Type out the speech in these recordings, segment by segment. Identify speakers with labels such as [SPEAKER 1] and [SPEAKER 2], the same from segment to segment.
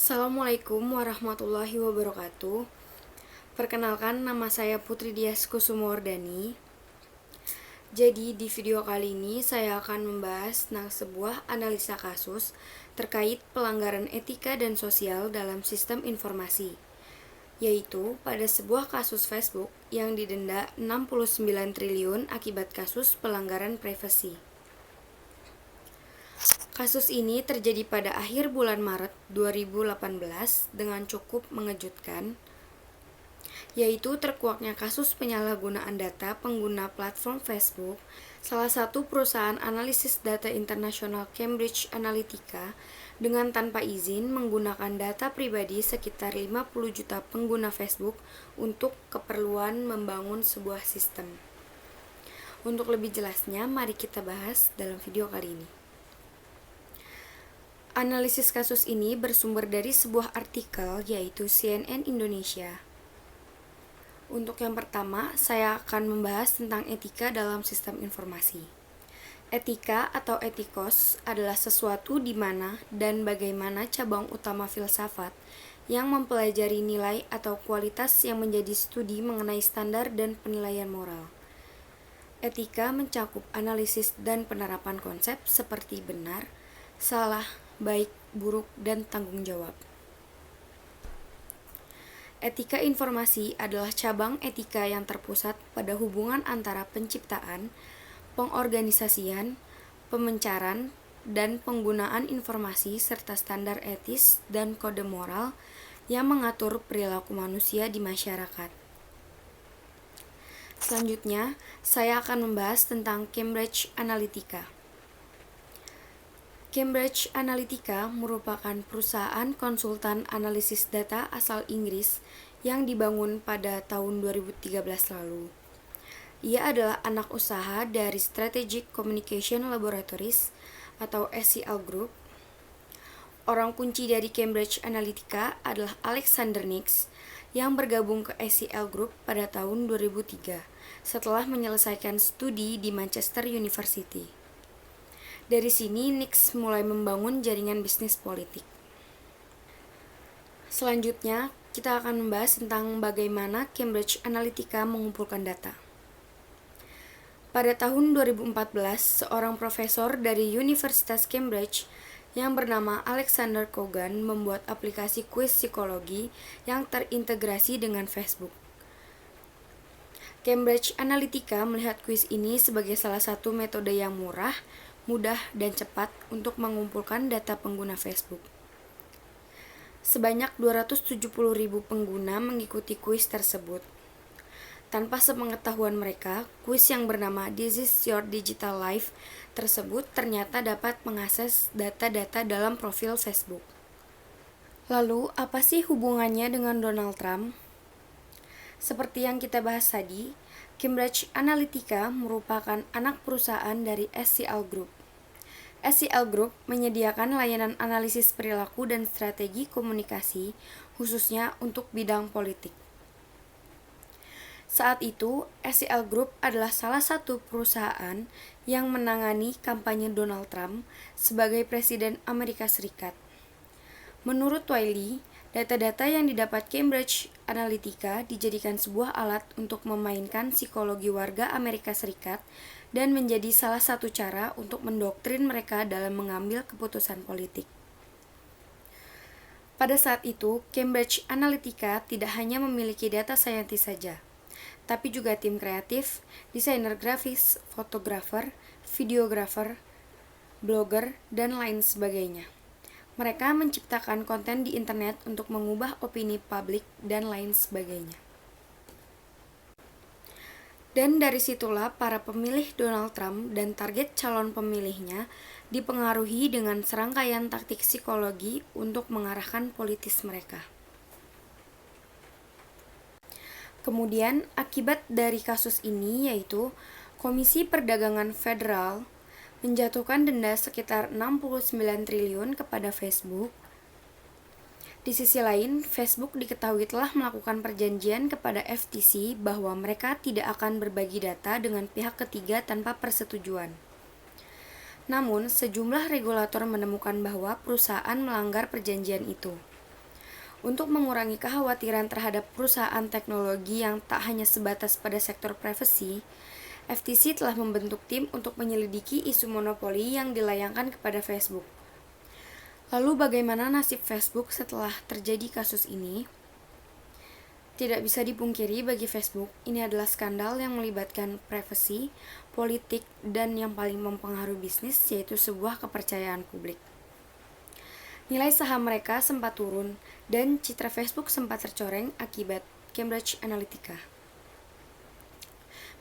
[SPEAKER 1] Assalamualaikum warahmatullahi wabarakatuh. Perkenalkan, nama saya Putri Dias Kusumawardani. Jadi di video kali ini saya akan membahas tentang sebuah analisa kasus terkait pelanggaran etika dan sosial dalam sistem informasi, yaitu pada sebuah kasus Facebook yang didenda 69 triliun akibat kasus pelanggaran privasi. Kasus ini terjadi pada akhir bulan Maret 2018 dengan cukup mengejutkan, yaitu terkuaknya kasus penyalahgunaan data pengguna platform Facebook, salah satu perusahaan analisis data internasional Cambridge Analytica dengan tanpa izin menggunakan data pribadi sekitar 50 juta pengguna Facebook untuk keperluan membangun sebuah sistem. Untuk lebih jelasnya, mari kita bahas dalam video kali ini. Analisis kasus ini bersumber dari sebuah artikel yaitu CNN Indonesia. Untuk yang pertama, saya akan membahas tentang etika dalam sistem informasi. Etika atau etikos adalah sesuatu di mana dan bagaimana cabang utama filsafat yang mempelajari nilai atau kualitas yang menjadi studi mengenai standar dan penilaian moral. Etika mencakup analisis dan penerapan konsep seperti benar, salah, baik, buruk, dan tanggung jawab. Etika informasi adalah cabang etika yang terpusat pada hubungan antara penciptaan, pengorganisasian, pemencaran, dan penggunaan informasi serta standar etis dan kode moral yang mengatur perilaku manusia di masyarakat. Selanjutnya, saya akan membahas tentang Cambridge Analytica. Cambridge Analytica merupakan perusahaan konsultan analisis data asal Inggris yang dibangun pada tahun 2013 lalu. Ia adalah anak usaha dari Strategic Communication Laboratories atau SCL Group. Orang kunci dari Cambridge Analytica adalah Alexander Nix yang bergabung ke SCL Group pada tahun 2003 setelah menyelesaikan studi di Manchester University. Dari sini, Nix mulai membangun jaringan bisnis politik. Selanjutnya, kita akan membahas tentang bagaimana Cambridge Analytica mengumpulkan data. Pada tahun 2014, seorang profesor dari Universitas Cambridge yang bernama Alexander Kogan membuat aplikasi kuis psikologi yang terintegrasi dengan Facebook. Cambridge Analytica melihat kuis ini sebagai salah satu metode yang murah, mudah, dan cepat untuk mengumpulkan data pengguna Facebook. Sebanyak 270.000 pengguna mengikuti kuis tersebut. Tanpa sepengetahuan mereka, kuis yang bernama This is Your Digital Life tersebut ternyata dapat mengakses data-data dalam profil Facebook. Lalu, apa sih hubungannya dengan Donald Trump? Seperti yang kita bahas tadi, Cambridge Analytica merupakan anak perusahaan dari SCL Group. SCL Group menyediakan layanan analisis perilaku dan strategi komunikasi, khususnya untuk bidang politik. Saat itu, SCL Group adalah salah satu perusahaan yang menangani kampanye Donald Trump sebagai Presiden Amerika Serikat. Menurut Wiley, data-data yang didapat Cambridge Analytica dijadikan sebuah alat untuk memainkan psikologi warga Amerika Serikat dan menjadi salah satu cara untuk mendoktrin mereka dalam mengambil keputusan politik. Pada saat itu, Cambridge Analytica tidak hanya memiliki data saintis saja, tapi juga tim kreatif, desainer grafis, fotografer, videografer, blogger, dan lain sebagainya. Mereka menciptakan konten di internet untuk mengubah opini publik dan lain sebagainya. Dan dari situlah para pemilih Donald Trump dan target calon pemilihnya dipengaruhi dengan serangkaian taktik psikologi untuk mengarahkan politis mereka. Kemudian, akibat dari kasus ini yaitu Komisi Perdagangan Federal menjatuhkan denda sekitar 69 triliun kepada Facebook. Di sisi lain, Facebook diketahui telah melakukan perjanjian kepada FTC bahwa mereka tidak akan berbagi data dengan pihak ketiga tanpa persetujuan. Namun, sejumlah regulator menemukan bahwa perusahaan melanggar perjanjian itu. Untuk mengurangi kekhawatiran terhadap perusahaan teknologi yang tak hanya sebatas pada sektor privasi, FTC telah membentuk tim untuk menyelidiki isu monopoli yang dilayangkan kepada Facebook. Lalu bagaimana nasib Facebook setelah terjadi kasus ini? Tidak bisa dipungkiri bagi Facebook, ini adalah skandal yang melibatkan privasi, politik, dan yang paling mempengaruhi bisnis, yaitu sebuah kepercayaan publik. Nilai saham mereka sempat turun, dan citra Facebook sempat tercoreng akibat Cambridge Analytica.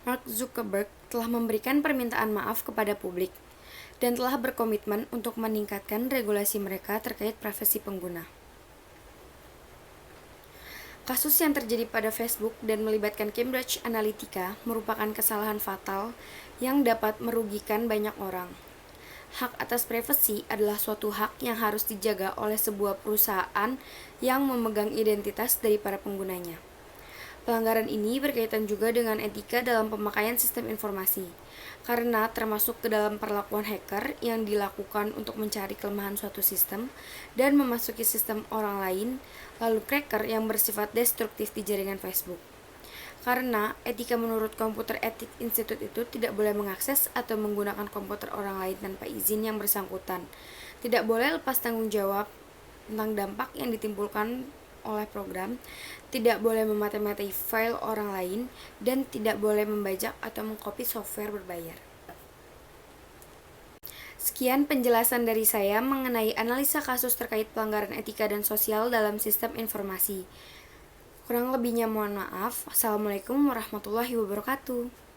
[SPEAKER 1] Mark Zuckerberg telah memberikan permintaan maaf kepada publik, dan telah berkomitmen untuk meningkatkan regulasi mereka terkait privasi pengguna. Kasus yang terjadi pada Facebook dan melibatkan Cambridge Analytica merupakan kesalahan fatal yang dapat merugikan banyak orang. Hak atas privasi adalah suatu hak yang harus dijaga oleh sebuah perusahaan yang memegang identitas dari para penggunanya. Pelanggaran ini berkaitan juga dengan etika dalam pemakaian sistem informasi, karena termasuk ke dalam perlakuan hacker yang dilakukan untuk mencari kelemahan suatu sistem dan memasuki sistem orang lain, lalu cracker yang bersifat destruktif di jaringan Facebook. Karena etika menurut Computer Ethics Institute itu tidak boleh mengakses atau menggunakan komputer orang lain tanpa izin yang bersangkutan. Tidak boleh lepas tanggung jawab tentang dampak yang ditimbulkan oleh program, tidak boleh memata-matai file orang lain, dan tidak boleh membajak atau mengcopy software berbayar. Sekian penjelasan dari saya mengenai analisa kasus terkait pelanggaran etika dan sosial dalam sistem informasi. Kurang lebihnya mohon maaf. Assalamualaikum warahmatullahi wabarakatuh.